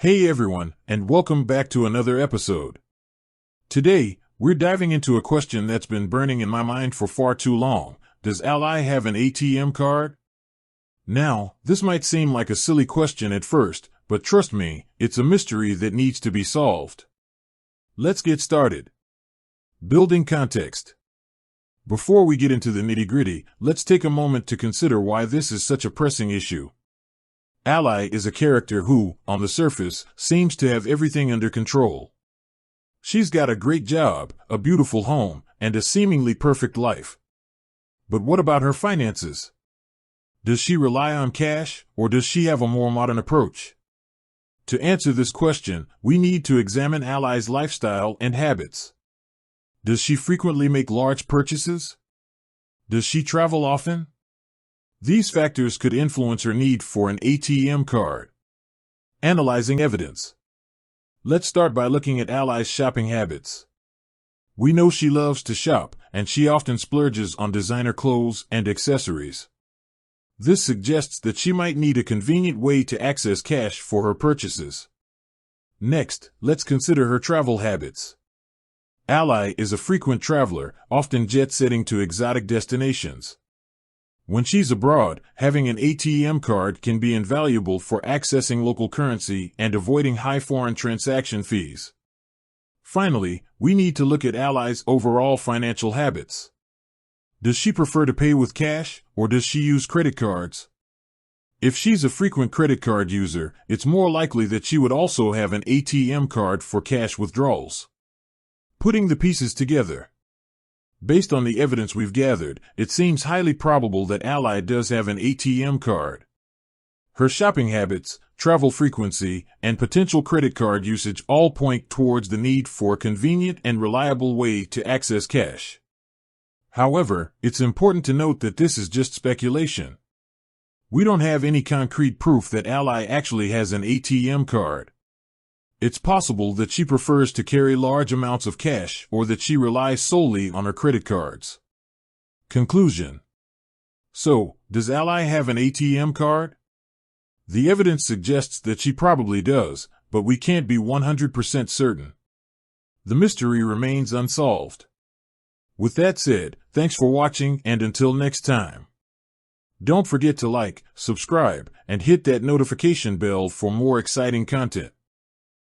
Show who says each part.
Speaker 1: Hey everyone, and welcome back to another episode. Today, we're diving into a question that's been burning in my mind for far too long. Does Ally have an ATM card? Now, this might seem like a silly question at first, but trust me, it's a mystery that needs to be solved. Let's get started. Building context. Before we get into the nitty-gritty, let's take a moment to consider why this is such a pressing issue. Ally is a character who, on the surface, seems to have everything under control. She's got a great job, a beautiful home, and a seemingly perfect life. But what about her finances? Does she rely on cash, or does she have a more modern approach? To answer this question, we need to examine Ally's lifestyle and habits. Does she frequently make large purchases? Does she travel often? These factors could influence her need for an ATM card. Analyzing evidence. Let's start by looking at Ally's shopping habits. We know she loves to shop, and she often splurges on designer clothes and accessories. This suggests that she might need a convenient way to access cash for her purchases. Next, let's consider her travel habits. Ally is a frequent traveler, often jet-setting to exotic destinations. When she's abroad, having an ATM card can be invaluable for accessing local currency and avoiding high foreign transaction fees. Finally, we need to look at Ally's overall financial habits. Does she prefer to pay with cash, or does she use credit cards? If she's a frequent credit card user, it's more likely that she would also have an ATM card for cash withdrawals. Putting the pieces together. Based on the evidence we've gathered, it seems highly probable that Ally does have an ATM card. Her shopping habits, travel frequency, and potential credit card usage all point towards the need for a convenient and reliable way to access cash. However, it's important to note that this is just speculation. We don't have any concrete proof that Ally actually has an ATM card. It's possible that she prefers to carry large amounts of cash or that she relies solely on her credit cards. Conclusion. So, does Ally have an ATM card? The evidence suggests that she probably does, but we can't be 100% certain. The mystery remains unsolved. With that said, thanks for watching, and until next time. Don't forget to like, subscribe, and hit that notification bell for more exciting content.